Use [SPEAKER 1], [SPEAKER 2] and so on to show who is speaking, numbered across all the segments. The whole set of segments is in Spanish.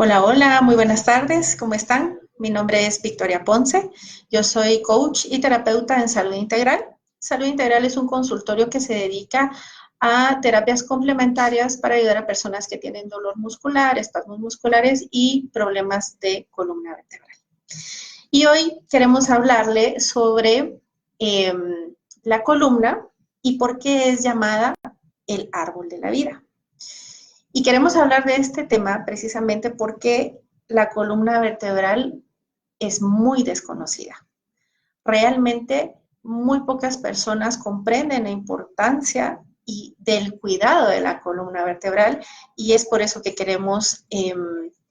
[SPEAKER 1] Hola, hola, muy buenas tardes, ¿cómo están? Mi nombre es Victoria Ponce, yo soy coach y terapeuta en Salud Integral. Salud Integral es un consultorio que se dedica a terapias complementarias para ayudar a personas que tienen dolor muscular, espasmos musculares y problemas de columna vertebral. Y hoy queremos hablarle sobre eh, la columna y por qué es llamada el árbol de la vida. Y queremos hablar de este tema precisamente porque la columna vertebral es muy desconocida. Realmente muy pocas personas comprenden la importancia y del cuidado de la columna vertebral y es por eso que queremos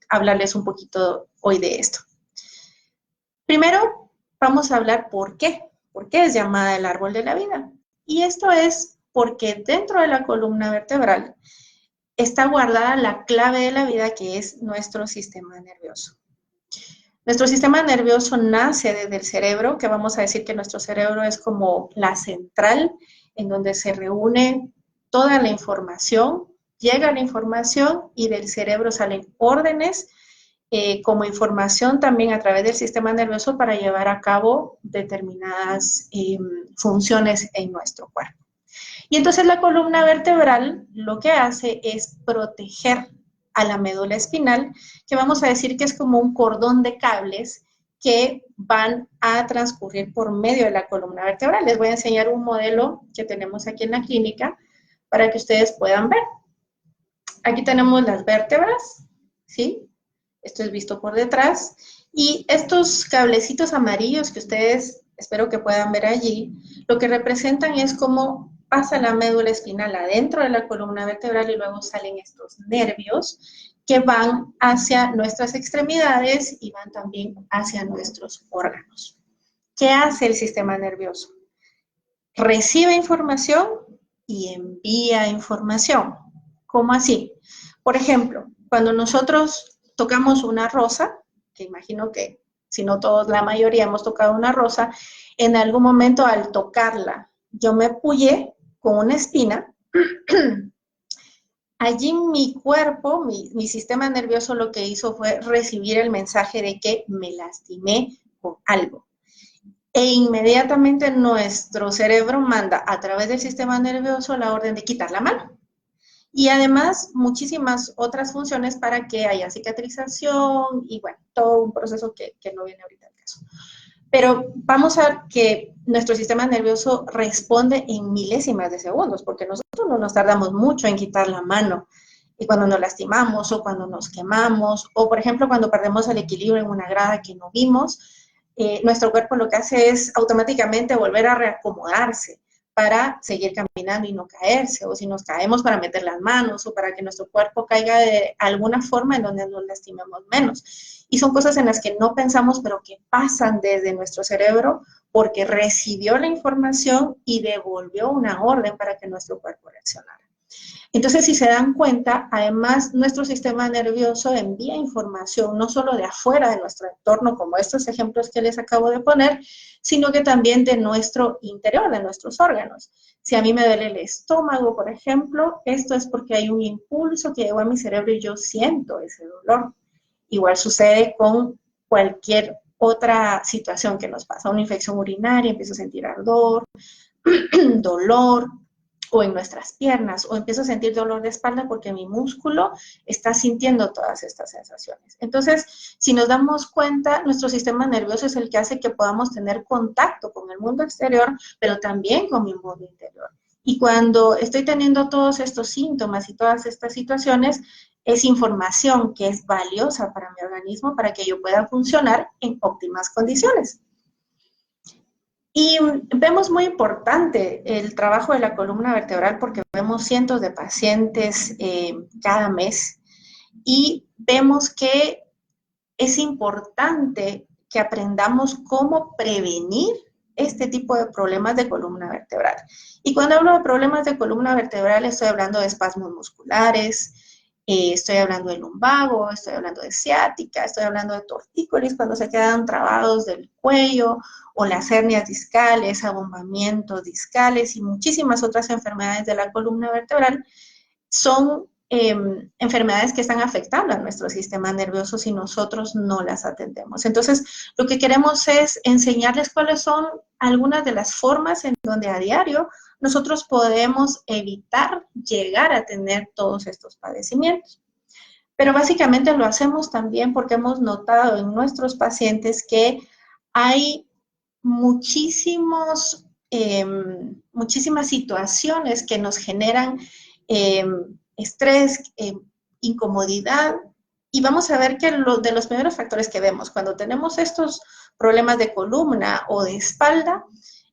[SPEAKER 1] hablarles un poquito hoy de esto. Primero, vamos a hablar por qué es llamada el árbol de la vida. Y esto es porque dentro de la columna vertebral está guardada la clave de la vida, que es nuestro sistema nervioso. Nuestro sistema nervioso nace desde el cerebro, que vamos a decir que nuestro cerebro es como la central en donde se reúne toda la información, llega la información y del cerebro salen órdenes como información también a través del sistema nervioso para llevar a cabo determinadas funciones en nuestro cuerpo. Y entonces la columna vertebral lo que hace es proteger a la médula espinal, que vamos a decir que es como un cordón de cables que van a transcurrir por medio de la columna vertebral. Les voy a enseñar un modelo que tenemos aquí en la clínica para que ustedes puedan ver. Aquí tenemos las vértebras, ¿sí? Esto es visto por detrás. Y estos cablecitos amarillos que ustedes espero que puedan ver allí, lo que representan es cómo pasa la médula espinal adentro de la columna vertebral y luego salen estos nervios que van hacia nuestras extremidades y van también hacia nuestros órganos. ¿Qué hace el sistema nervioso? Recibe información y envía información. ¿Cómo así? Por ejemplo, cuando nosotros tocamos una rosa, que imagino que si no todos, la mayoría hemos tocado una rosa, en algún momento al tocarla, yo me puyé con una espina, allí mi cuerpo, mi sistema nervioso lo que hizo fue recibir el mensaje de que me lastimé con algo. E inmediatamente nuestro cerebro manda a través del sistema nervioso la orden de quitar la mano. Y además muchísimas otras funciones para que haya cicatrización y bueno, todo un proceso que no viene ahorita al caso. Pero vamos a ver que nuestro sistema nervioso responde en milésimas de segundos, porque nosotros no nos tardamos mucho en quitar la mano. Y cuando nos lastimamos o cuando nos quemamos, o por ejemplo cuando perdemos el equilibrio en una grada que no vimos, nuestro cuerpo lo que hace es automáticamente volver a reacomodarse para seguir caminando y no caerse, o si nos caemos para meter las manos, o para que nuestro cuerpo caiga de alguna forma en donde nos lastimemos menos. Y son cosas en las que no pensamos, pero que pasan desde nuestro cerebro porque recibió la información y devolvió una orden para que nuestro cuerpo reaccionara. Entonces, si se dan cuenta, además nuestro sistema nervioso envía información no solo de afuera de nuestro entorno, como estos ejemplos que les acabo de poner, sino que también de nuestro interior, de nuestros órganos. Si a mí me duele el estómago, por ejemplo, esto es porque hay un impulso que llegó a mi cerebro y yo siento ese dolor. Igual sucede con cualquier otra situación que nos pasa, una infección urinaria, empiezo a sentir ardor, dolor, o en nuestras piernas, o empiezo a sentir dolor de espalda porque mi músculo está sintiendo todas estas sensaciones. Entonces, si nos damos cuenta, nuestro sistema nervioso es el que hace que podamos tener contacto con el mundo exterior, pero también con mi mundo interior. Y cuando estoy teniendo todos estos síntomas y todas estas situaciones, es información que es valiosa para mi organismo para que yo pueda funcionar en óptimas condiciones. Y vemos muy importante el trabajo de la columna vertebral porque vemos cientos de pacientes cada mes y vemos que es importante que aprendamos cómo prevenir este tipo de problemas de columna vertebral. Y cuando hablo de problemas de columna vertebral estoy hablando de espasmos musculares, estoy hablando de lumbago, estoy hablando de ciática, estoy hablando de tortícolis cuando se quedan trabados del cuello, o las hernias discales, abombamientos discales y muchísimas otras enfermedades de la columna vertebral son enfermedades que están afectando a nuestro sistema nervioso si nosotros no las atendemos. Entonces, lo que queremos es enseñarles cuáles son algunas de las formas en donde a diario nosotros podemos evitar llegar a tener todos estos padecimientos. Pero básicamente lo hacemos también porque hemos notado en nuestros pacientes que hay muchísimas situaciones que nos generan estrés, incomodidad, y vamos a ver que de los primeros factores que vemos cuando tenemos estos problemas de columna o de espalda,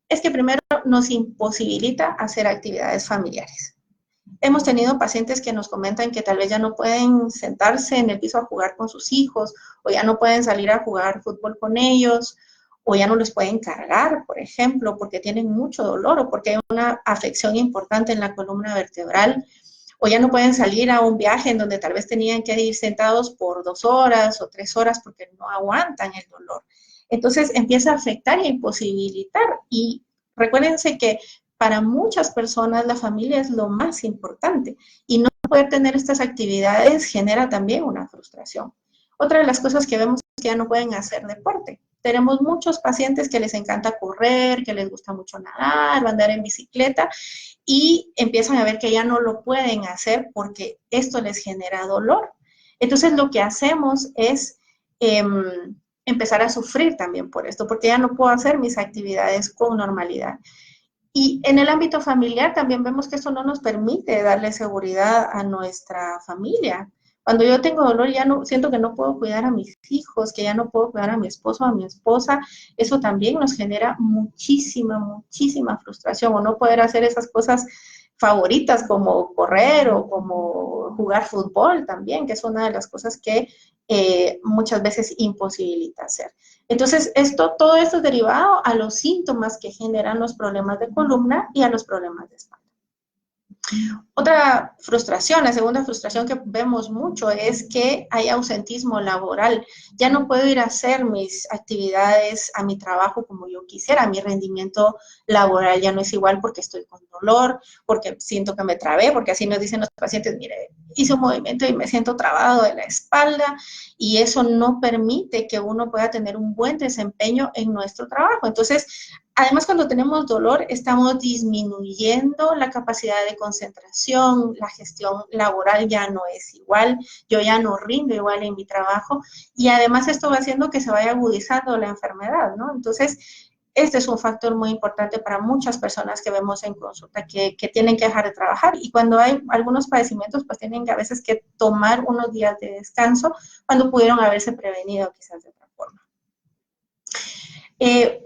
[SPEAKER 1] es que primero nos imposibilita hacer actividades familiares. Hemos tenido pacientes que nos comentan que tal vez ya no pueden sentarse en el piso a jugar con sus hijos, o ya no pueden salir a jugar fútbol con ellos, o ya no los pueden cargar, por ejemplo, porque tienen mucho dolor o porque hay una afección importante en la columna vertebral, o ya no pueden salir a un viaje en donde tal vez tenían que ir sentados por 2 horas o 3 horas porque no aguantan el dolor. Entonces empieza a afectar y a imposibilitar. Y recuérdense que para muchas personas la familia es lo más importante y no poder tener estas actividades genera también una frustración. Otra de las cosas que vemos es que ya no pueden hacer deporte. Tenemos muchos pacientes que les encanta correr, que les gusta mucho nadar o andar en bicicleta y empiezan a ver que ya no lo pueden hacer porque esto les genera dolor. Entonces lo que hacemos es empezar a sufrir también por esto, porque ya no puedo hacer mis actividades con normalidad. Y en el ámbito familiar también vemos que eso no nos permite darle seguridad a nuestra familia. Cuando yo tengo dolor, ya no siento que no puedo cuidar a mis hijos, que ya no puedo cuidar a mi esposo o a mi esposa. Eso también nos genera muchísima frustración, o no poder hacer esas cosas favoritas como correr o como jugar fútbol también, que es una de las cosas que muchas veces imposibilita hacer. Entonces, todo esto es derivado a los síntomas que generan los problemas de columna y a los problemas de espalda. Otra frustración, la segunda frustración que vemos mucho es que hay ausentismo laboral. Ya no puedo ir a hacer mis actividades a mi trabajo como yo quisiera. Mi rendimiento laboral ya no es igual porque estoy con dolor, porque siento que me trabé, porque así nos dicen los pacientes, mire, hice un movimiento y me siento trabado de la espalda, y eso no permite que uno pueda tener un buen desempeño en nuestro trabajo. Entonces, además, cuando tenemos dolor, estamos disminuyendo la capacidad de concentración, la gestión laboral ya no es igual, yo ya no rindo igual en mi trabajo, y además esto va haciendo que se vaya agudizando la enfermedad, ¿no? Entonces, este es un factor muy importante para muchas personas que vemos en consulta que tienen que dejar de trabajar, y cuando hay algunos padecimientos, pues tienen que a veces que tomar unos días de descanso cuando pudieron haberse prevenido quizás de otra forma.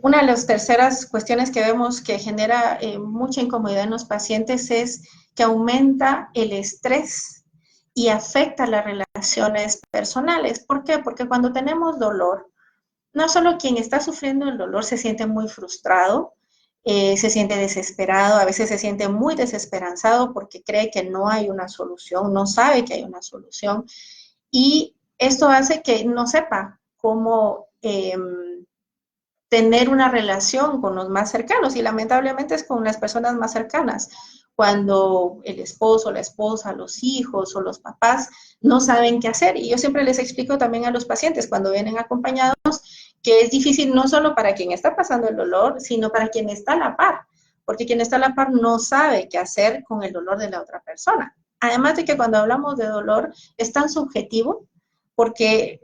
[SPEAKER 1] Una de las terceras cuestiones que vemos que genera mucha incomodidad en los pacientes es que aumenta el estrés y afecta las relaciones personales. ¿Por qué? Porque cuando tenemos dolor, no solo quien está sufriendo el dolor se siente muy frustrado, se siente desesperado, a veces se siente muy desesperanzado porque cree que no hay una solución, no sabe que hay una solución, y esto hace que no sepa cómo tener una relación con los más cercanos, y lamentablemente es con las personas más cercanas, cuando el esposo, la esposa, los hijos o los papás no saben qué hacer. Y yo siempre les explico también a los pacientes cuando vienen acompañados que es difícil no solo para quien está pasando el dolor, sino para quien está a la par, porque quien está a la par no sabe qué hacer con el dolor de la otra persona. Además de que cuando hablamos de dolor es tan subjetivo, porque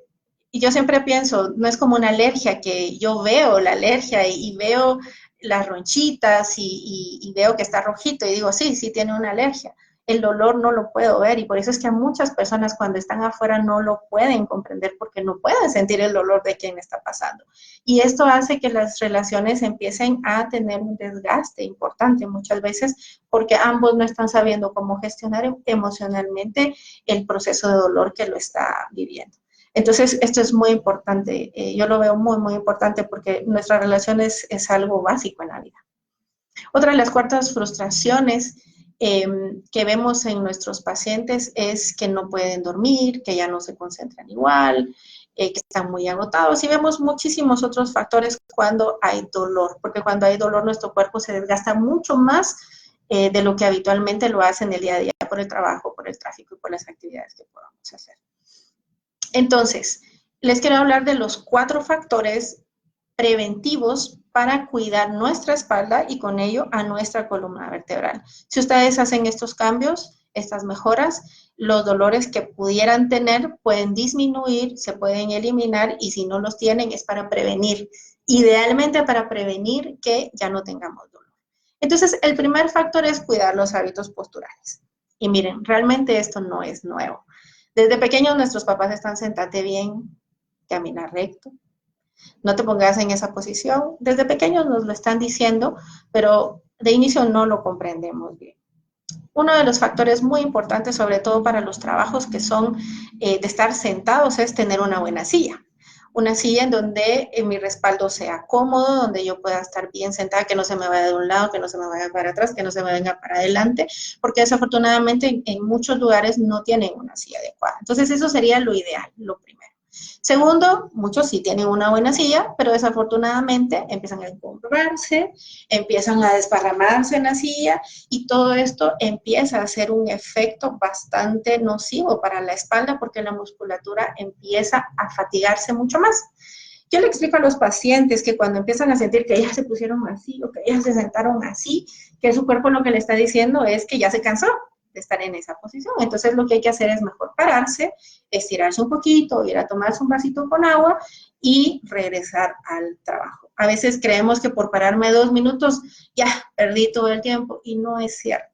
[SPEAKER 1] y yo siempre pienso, no es como una alergia, que yo veo la alergia y veo las ronchitas y veo que está rojito y digo, sí tiene una alergia. El dolor no lo puedo ver, y por eso es que a muchas personas cuando están afuera no lo pueden comprender, porque no pueden sentir el dolor de quien está pasando. Y esto hace que las relaciones empiecen a tener un desgaste importante muchas veces, porque ambos no están sabiendo cómo gestionar emocionalmente el proceso de dolor que lo está viviendo. Entonces, esto es muy importante. Yo lo veo muy importante porque nuestra relación es algo básico en la vida. Otra de las cuartas frustraciones que vemos en nuestros pacientes es que no pueden dormir, que ya no se concentran igual, que están muy agotados, y vemos muchísimos otros factores cuando hay dolor, porque cuando hay dolor nuestro cuerpo se desgasta mucho más de lo que habitualmente lo hace en el día a día por el trabajo, por el tráfico y por las actividades que podamos hacer. Entonces, les quiero hablar de los 4 factores preventivos para cuidar nuestra espalda y con ello a nuestra columna vertebral. Si ustedes hacen estos cambios, estas mejoras, los dolores que pudieran tener pueden disminuir, se pueden eliminar y si no los tienen es para prevenir, idealmente para prevenir que ya no tengamos dolor. Entonces, el primer factor es cuidar los hábitos posturales. Y miren, realmente esto no es nuevo. Desde pequeños nuestros papás están sentate bien, camina recto, no te pongas en esa posición. Desde pequeños nos lo están diciendo, pero de inicio no lo comprendemos bien. Uno de los factores muy importantes, sobre todo para los trabajos que son de estar sentados, es tener una buena silla. Una silla en donde mi respaldo sea cómodo, donde yo pueda estar bien sentada, que no se me vaya de un lado, que no se me vaya para atrás, que no se me venga para adelante, porque desafortunadamente en muchos lugares no tienen una silla adecuada. Entonces eso sería lo ideal, lo primero. Segundo, muchos sí tienen una buena silla, pero desafortunadamente empiezan a encumbrarse, empiezan a desparramarse en la silla y todo esto empieza a hacer un efecto bastante nocivo para la espalda porque la musculatura empieza a fatigarse mucho más. Yo le explico a los pacientes que cuando empiezan a sentir que ya se pusieron así o que ya se sentaron así, que su cuerpo lo que le está diciendo es que ya se cansó de estar en esa posición. Entonces lo que hay que hacer es mejor pararse, estirarse un poquito, ir a tomarse un vasito con agua y regresar al trabajo. A veces creemos que por pararme 2 minutos ya perdí todo el tiempo y no es cierto.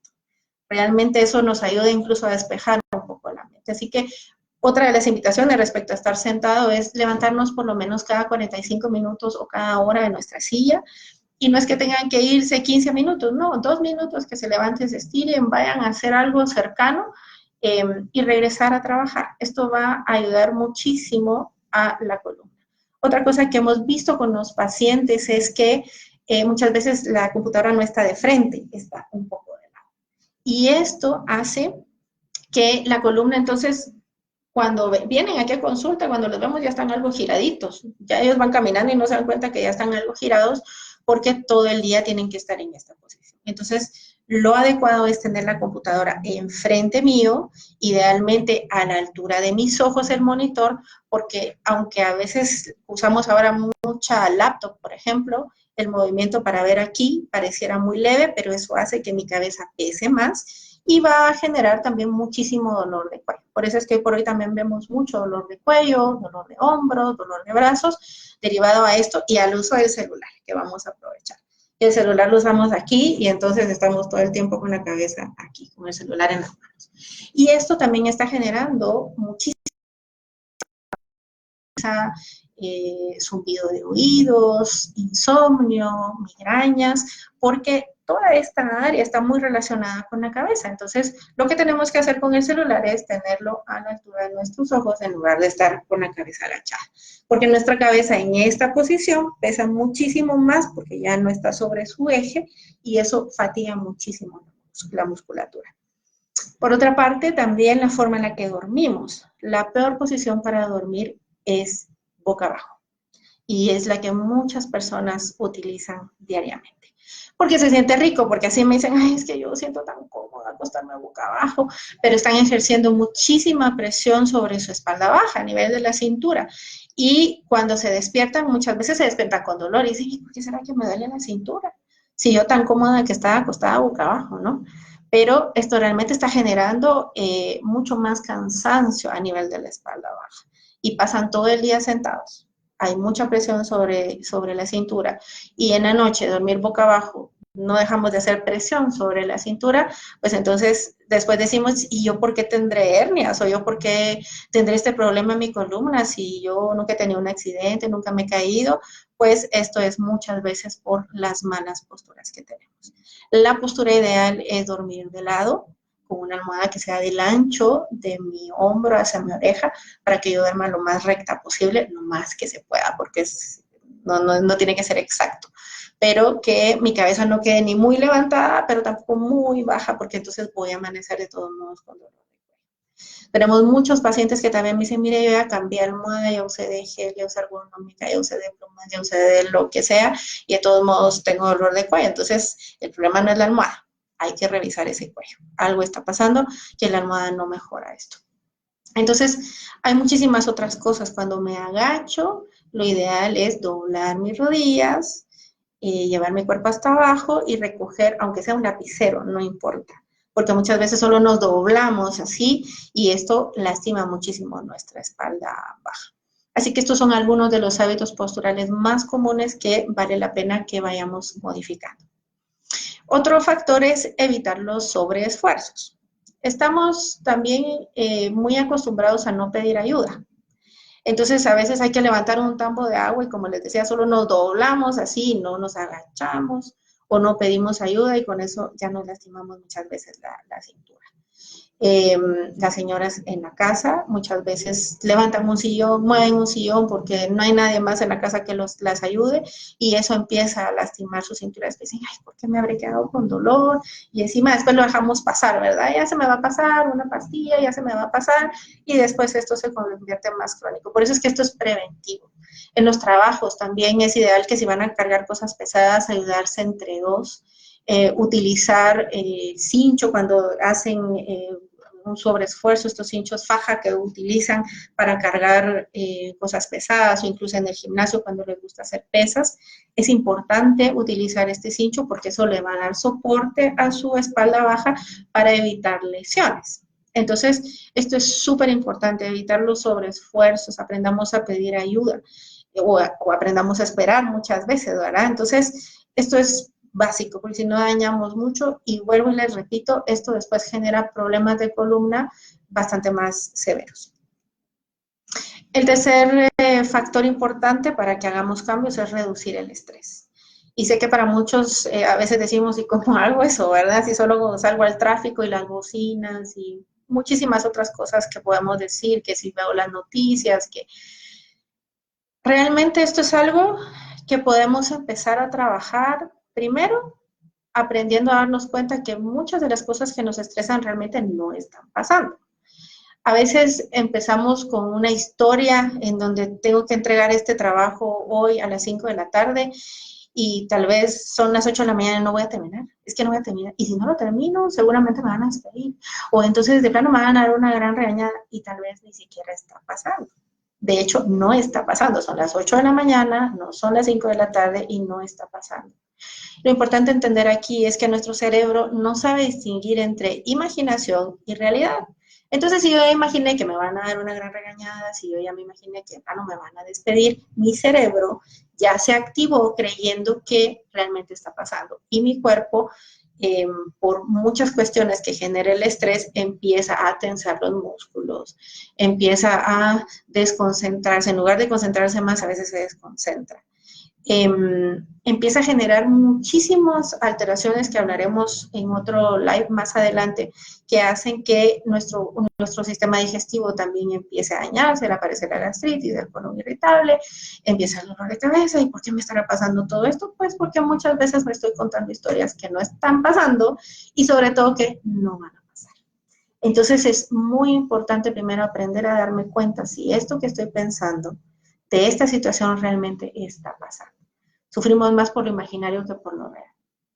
[SPEAKER 1] Realmente eso nos ayuda incluso a despejar un poco la mente. Así que otra de las invitaciones respecto a estar sentado es levantarnos por lo menos cada 45 minutos o cada hora de nuestra silla. Y no es que tengan que irse 15 minutos, no, 2 minutos que se levanten, se estiren, vayan a hacer algo cercano y regresar a trabajar. Esto va a ayudar muchísimo a la columna. Otra cosa que hemos visto con los pacientes es que muchas veces la computadora no está de frente, está un poco de lado. Y esto hace que la columna entonces cuando vienen aquí a consulta, cuando los vemos ya están algo giraditos. Ya ellos van caminando y no se dan cuenta que ya están algo girados porque todo el día tienen que estar en esta posición. Entonces, lo adecuado es tener la computadora enfrente mío, idealmente a la altura de mis ojos el monitor, porque aunque a veces usamos ahora mucha laptop, por ejemplo, el movimiento para ver aquí pareciera muy leve, pero eso hace que mi cabeza pese más y va a generar también muchísimo dolor de cuello. Por eso es que por hoy también vemos mucho dolor de cuello, dolor de hombros, dolor de brazos, derivado a esto y al uso del celular, que vamos a aprovechar. El celular lo usamos aquí y entonces estamos todo el tiempo con la cabeza aquí, con el celular en las manos. Y esto también está generando muchísimo zumbido de oídos, insomnio, migrañas, porque toda esta área está muy relacionada con la cabeza. Entonces, lo que tenemos que hacer con el celular es tenerlo a la altura de nuestros ojos en lugar de estar con la cabeza agachada. Porque nuestra cabeza en esta posición pesa muchísimo más porque ya no está sobre su eje y eso fatiga muchísimo la musculatura. Por otra parte, también la forma en la que dormimos. La peor posición para dormir es boca abajo. Y es la que muchas personas utilizan diariamente. Porque se siente rico, porque así me dicen, ay, es que yo siento tan cómoda acostarme boca abajo, pero están ejerciendo muchísima presión sobre su espalda baja, a nivel de la cintura. Y cuando se despiertan, muchas veces se despiertan con dolor y dicen, ¿por qué será que me duele la cintura? Si yo tan cómoda que estaba acostada boca abajo, ¿no? Pero esto realmente está generando mucho más cansancio a nivel de la espalda baja y pasan todo el día sentados. Hay mucha presión sobre la cintura y en la noche dormir boca abajo, no dejamos de hacer presión sobre la cintura, pues entonces después decimos, ¿y yo por qué tendré hernias? ¿O yo por qué tendré este problema en mi columna si yo nunca he tenido un accidente, nunca me he caído? Pues esto es muchas veces por las malas posturas que tenemos. La postura ideal es dormir de lado, con una almohada que sea del ancho de mi hombro hacia mi oreja, para que yo duerma lo más recta posible, lo más que se pueda, porque no tiene que ser exacto, pero que mi cabeza no quede ni muy levantada, pero tampoco muy baja, porque entonces voy a amanecer de todos modos con dolor de cuello. Tenemos muchos pacientes que también me dicen, mire, yo ya cambié almohada, ya usé de gel, ya usé ergonómica, ya usé de plumas, ya usé de lo que sea, y de todos modos tengo dolor de cuello. Entonces, el problema no es la almohada. hay que revisar ese cuello. Algo está pasando que la almohada no mejora esto. Entonces, hay muchísimas otras cosas. Cuando me agacho, lo ideal es doblar mis rodillas, llevar mi cuerpo hasta abajo y recoger, aunque sea un lapicero, no importa. Porque muchas veces solo nos doblamos así y esto lastima muchísimo nuestra espalda baja. Así que estos son algunos de los hábitos posturales más comunes que vale la pena que vayamos modificando. Otro factor es evitar los sobreesfuerzos. Estamos también muy acostumbrados a no pedir ayuda. Entonces, a veces hay que levantar un tambo de agua y, como les decía, solo nos doblamos así, no nos agachamos o no pedimos ayuda y con eso ya nos lastimamos muchas veces la cintura. Las señoras en la casa muchas veces levantan un sillón, mueven un sillón porque no hay nadie más en la casa que las ayude y eso empieza a lastimar sus cinturas. Dicen, ay, ¿por qué me habré quedado con dolor? Y encima después lo dejamos pasar, ¿verdad? Ya se me va a pasar una pastilla, ya se me va a pasar y después esto se convierte en más crónico. Por eso es que esto es preventivo. En los trabajos también es ideal que si van a cargar cosas pesadas, ayudarse entre dos. Utilizar cincho cuando hacen un sobreesfuerzo, estos cinchos faja que utilizan para cargar cosas pesadas o incluso en el gimnasio cuando les gusta hacer pesas. Es importante utilizar este cincho porque eso le va a dar soporte a su espalda baja para evitar lesiones. Entonces, esto es súper importante, evitar los sobreesfuerzos, aprendamos a pedir ayuda o aprendamos a esperar muchas veces, ¿verdad? Entonces, esto es básico, porque si no dañamos mucho, y vuelvo y les repito, esto después genera problemas de columna bastante más severos. El tercer factor importante para que hagamos cambios es reducir el estrés. Y sé que para muchos a veces decimos, ¿y cómo hago eso, verdad? Si solo salgo al tráfico y las bocinas y muchísimas otras cosas que podemos decir, que si veo las noticias, que realmente esto es algo que podemos empezar a trabajar primero aprendiendo a darnos cuenta que muchas de las cosas que nos estresan realmente no están pasando. A veces empezamos con una historia en donde tengo que entregar este trabajo hoy a las 5 de la tarde y tal vez son las 8 de la mañana y no voy a terminar. Es que no voy a terminar. Y si no lo termino, seguramente me van a despedir. O entonces de plano me van a dar una gran regañada y tal vez ni siquiera está pasando. De hecho, no está pasando. Son las 8 de la mañana, no son las 5 de la tarde y no está pasando. Lo importante entender aquí es que nuestro cerebro no sabe distinguir entre imaginación y realidad. Entonces, si yo ya imaginé que me van a dar una gran regañada, si yo ya me imaginé que no me van a despedir, mi cerebro ya se activó creyendo que realmente está pasando. Y mi cuerpo, por muchas cuestiones que genera el estrés, empieza a tensar los músculos, empieza a desconcentrarse. En lugar de concentrarse más, a veces se desconcentra. Empieza a generar muchísimas alteraciones que hablaremos en otro live más adelante, que hacen que nuestro sistema digestivo también empiece a dañarse, le aparece la gastritis, el colon irritable, empieza el dolor de cabeza. ¿Y por qué me estará pasando todo esto? Pues porque muchas veces me estoy contando historias que no están pasando y sobre todo que no van a pasar. Entonces es muy importante primero aprender a darme cuenta si esto que estoy pensando de esta situación realmente está pasando. Sufrimos más por lo imaginario que por lo real.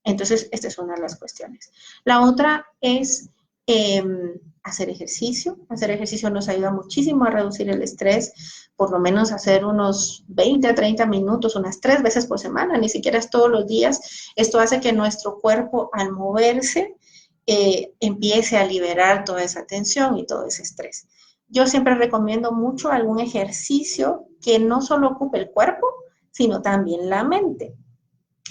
[SPEAKER 1] Entonces, esta es una de las cuestiones. La otra es hacer ejercicio. Hacer ejercicio nos ayuda muchísimo a reducir el estrés, por lo menos hacer unos 20 a 30 minutos, unas 3 veces por semana, ni siquiera es todos los días. Esto hace que nuestro cuerpo, al moverse, empiece a liberar toda esa tensión y todo ese estrés. Yo siempre recomiendo mucho algún ejercicio que no solo ocupe el cuerpo, sino también la mente.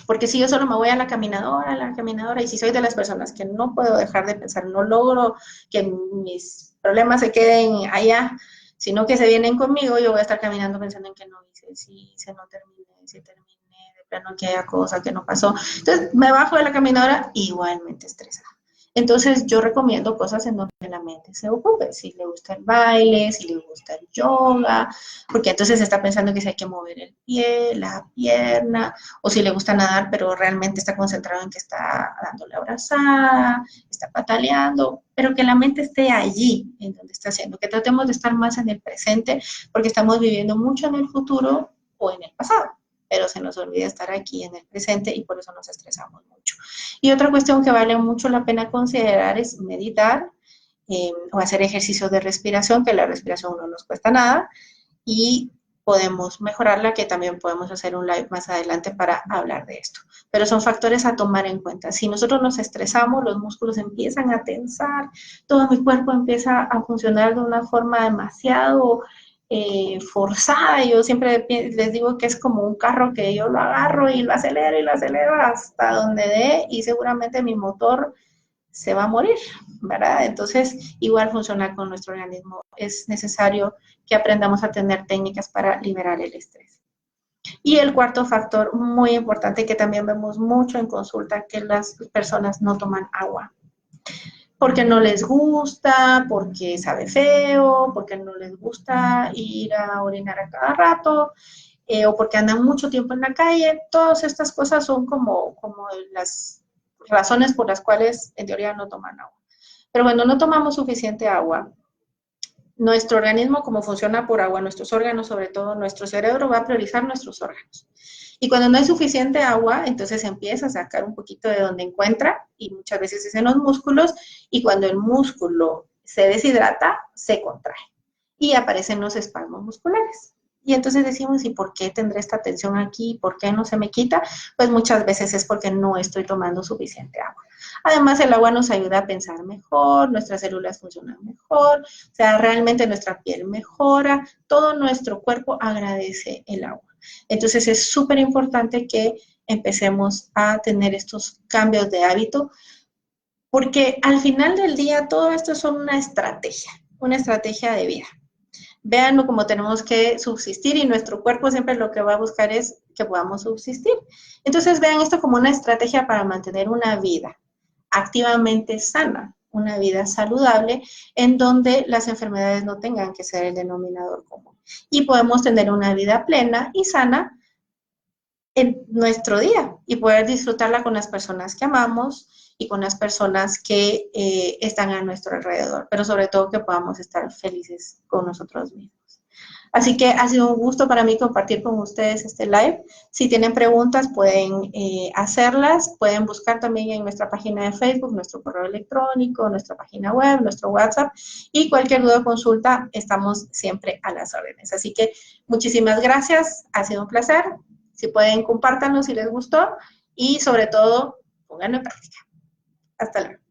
[SPEAKER 1] Porque si yo solo me voy a la caminadora, y si soy de las personas que no puedo dejar de pensar, no logro que mis problemas se queden allá, sino que se vienen conmigo, yo voy a estar caminando pensando en que no hice, si no terminé, si terminé, de plano que haya cosa que no pasó. Entonces me bajo de la caminadora igualmente estresada. Entonces yo recomiendo cosas en donde la mente se ocupe, si le gusta el baile, si le gusta el yoga, porque entonces está pensando que si hay que mover el pie, la pierna, o si le gusta nadar, pero realmente está concentrado en que está dándole abrazada, está pataleando, pero que la mente esté allí, en donde está haciendo, que tratemos de estar más en el presente, porque estamos viviendo mucho en el futuro o en el pasado. pero se nos olvida estar aquí en el presente y por eso nos estresamos mucho. Y otra cuestión que vale mucho la pena considerar es meditar o hacer ejercicios de respiración, que la respiración no nos cuesta nada, y podemos mejorarla, que también podemos hacer un live más adelante para hablar de esto. Pero son factores a tomar en cuenta. Si nosotros nos estresamos, los músculos empiezan a tensar, todo mi cuerpo empieza a funcionar de una forma demasiado forzada. Yo siempre les digo que es como un carro que yo lo agarro y lo acelero hasta donde dé y seguramente mi motor se va a morir, ¿verdad? Entonces, igual funciona con nuestro organismo. Es necesario que aprendamos a tener técnicas para liberar el estrés. Y el cuarto factor muy importante que también vemos mucho en consulta, que las personas no toman agua. Porque no les gusta, porque sabe feo, porque no les gusta ir a orinar a cada rato, o porque andan mucho tiempo en la calle. Todas estas cosas son como las razones por las cuales en teoría no toman agua. Pero cuando no tomamos suficiente agua, nuestro organismo, como funciona por agua, nuestros órganos, sobre todo nuestro cerebro, va a priorizar nuestros órganos. Y cuando no hay suficiente agua, entonces empieza a sacar un poquito de donde encuentra, y muchas veces es en los músculos, y cuando el músculo se deshidrata, se contrae. Y aparecen los espasmos musculares. Y entonces decimos, ¿y por qué tendré esta tensión aquí? ¿Por qué no se me quita? Pues muchas veces es porque no estoy tomando suficiente agua. Además, el agua nos ayuda a pensar mejor, nuestras células funcionan mejor, o sea, realmente nuestra piel mejora, todo nuestro cuerpo agradece el agua. Entonces, es súper importante que empecemos a tener estos cambios de hábito, porque al final del día todo esto es una estrategia de vida. Véanlo como tenemos que subsistir y nuestro cuerpo siempre lo que va a buscar es que podamos subsistir. Entonces vean esto como una estrategia para mantener una vida activamente sana, una vida saludable, en donde las enfermedades no tengan que ser el denominador común. Y podemos tener una vida plena y sana en nuestro día y poder disfrutarla con las personas que amamos y con las personas que están a nuestro alrededor, pero sobre todo que podamos estar felices con nosotros mismos. Así que ha sido un gusto para mí compartir con ustedes este live. Si tienen preguntas pueden hacerlas, pueden buscar también en nuestra página de Facebook, nuestro correo electrónico, nuestra página web, nuestro WhatsApp, y cualquier duda o consulta estamos siempre a las órdenes. Así que muchísimas gracias, ha sido un placer. Si pueden, compártanlo si les gustó y sobre todo, pónganlo en práctica. Hasta luego.